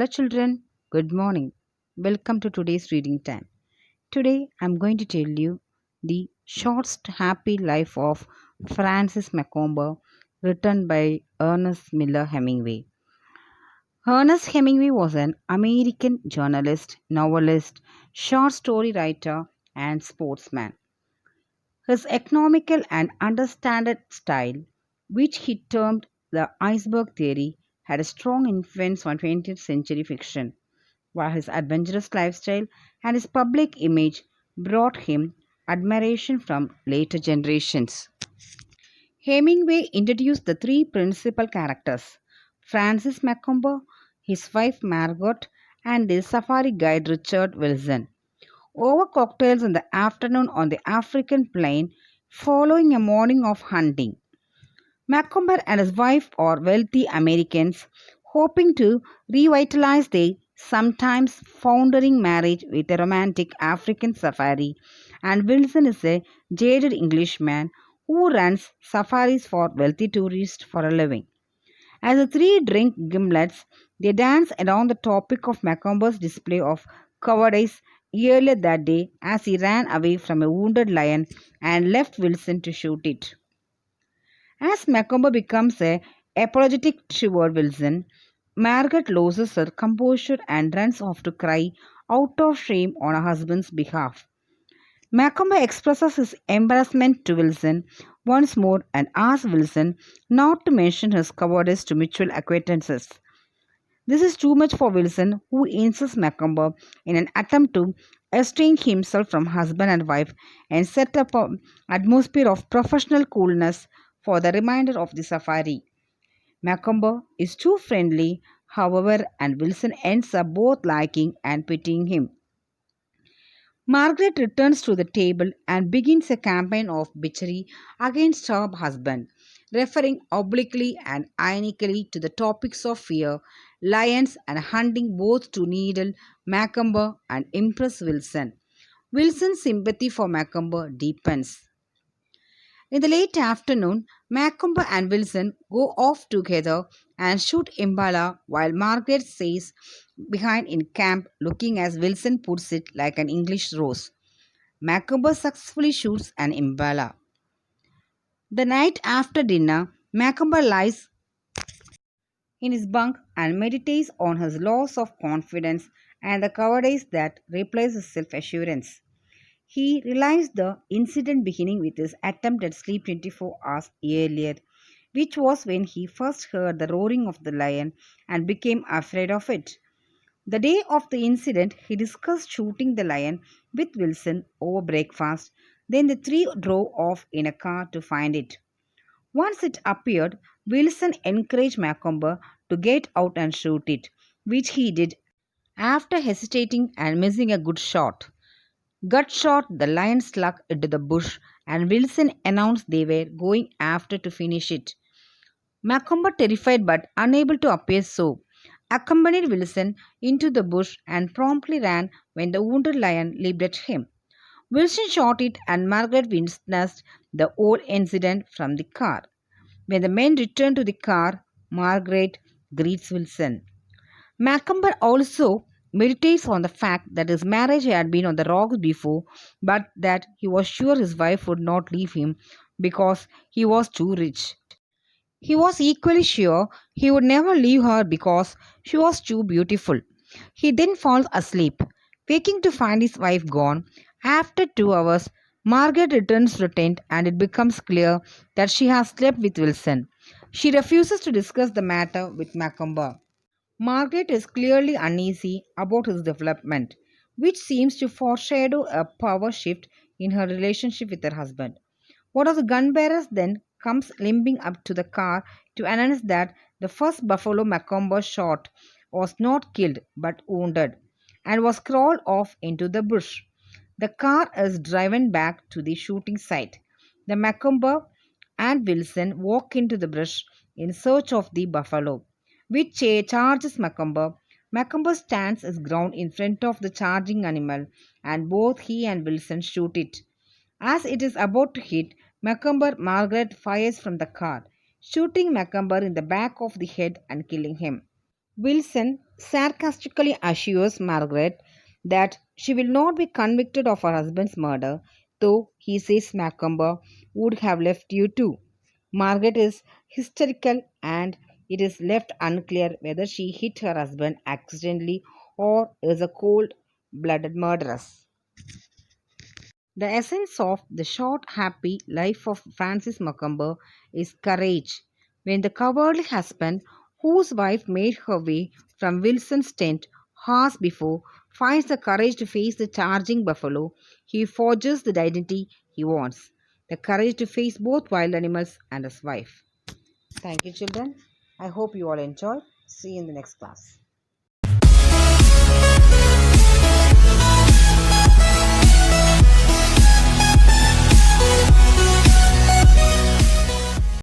children, good morning. Welcome to today's reading time. Today I'm going to tell you the short happy life of Francis Macomber, written by Ernest Miller Hemingway. Ernest Hemingway was an American journalist, novelist, short story writer, and sportsman. His economical and understated style, which he termed the iceberg theory, had a strong influence on 20th century fiction, while his adventurous lifestyle and his public image brought him admiration from later generations. Hemingway introduced the three principal characters: Francis Macomber, his wife Margot, and the safari guide Richard Wilson. Over cocktails in the afternoon on the African plain, following a morning of hunting. Macomber and his wife are wealthy Americans hoping to revitalize their sometimes foundering marriage with a romantic African safari, and Wilson is a jaded Englishman who runs safaris for wealthy tourists for a living. As the three drink gimlets, they dance around the topic of Macomber's display of cowardice earlier that day as he ran away from a wounded lion and left Wilson to shoot it. As Macomber becomes a apologetic toward Wilson, Margaret loses her composure and runs off to cry out of shame on her husband's behalf. Macomber expresses his embarrassment to Wilson once more and asks Wilson not to mention his cowardice to mutual acquaintances. This is too much for Wilson, who insists Macomber in an attempt to estrange himself from husband and wife and set up an atmosphere of professional coolness for the remainder of the safari. Macomber is too friendly, however, and Wilson ends up both liking and pitying him. Margaret returns to the table and begins a campaign of bitchery against her husband, referring obliquely and ironically to the topics of fear, lions, and hunting both to needle Macomber and impress Wilson. Wilson's sympathy for Macomber deepens. In the late afternoon, Macomber and Wilson go off together and shoot Impala while Margaret stays behind in camp looking, as Wilson puts it, like an English rose. Macomber successfully shoots an Impala. The night after dinner, Macomber lies in his bunk and meditates on his loss of confidence and the cowardice that replaces self assurance. He realized the incident beginning with his attempt at sleep 24 hours earlier, which was when he first heard the roaring of the lion and became afraid of it. The day of the incident, he discussed shooting the lion with Wilson over breakfast. Then the three drove off in a car to find it. Once it appeared, Wilson encouraged Macomber to get out and shoot it, which he did after hesitating and missing a good shot. Gut shot, the lion slunk into the bush, and Wilson announced they were going after to finish it. Macomber, terrified but unable to appear so, accompanied Wilson into the bush and promptly ran when the wounded lion leaped at him. Wilson shot it, and Margaret witnessed the whole incident from the car. When the men return to the car, Margaret greets Wilson. Macomber also meditates on the fact that his marriage had been on the rocks before, but that he was sure his wife would not leave him because he was too rich. He was equally sure he would never leave her because she was too beautiful. He then falls asleep, waking to find his wife gone. After 2 hours, Margaret returns to the tent and it becomes clear that she has slept with Wilson. She refuses to discuss the matter with Macomber. Margaret is clearly uneasy about his development, which seems to foreshadow a power shift in her relationship with her husband. One of the gun bearers then comes limping up to the car to announce that the first buffalo Macomber shot was not killed but wounded and was crawled off into the bush. The car is driven back to the shooting site. The Macomber and Wilson walk into the brush in search of the buffalo, which charges Macomber. Macomber stands his ground in front of the charging animal, and both he and Wilson shoot it. As it is about to hit Macomber, Margaret fires from the car, shooting Macomber in the back of the head and killing him. Wilson, sarcastically assures Margaret that she will not be convicted of her husband's murder, though he says Macomber would have left you too. Margaret is hysterical, and it is left unclear whether she hit her husband accidentally or is a cold blooded murderess. The essence of the short, happy life of Francis Macomber is courage. When the cowardly husband, whose wife made her way from Wilson's tent hours before, finds the courage to face the charging buffalo, he forges the identity he wants, the courage to face both wild animals and his wife. Thank you, children. I hope you all enjoy. See you in the next class.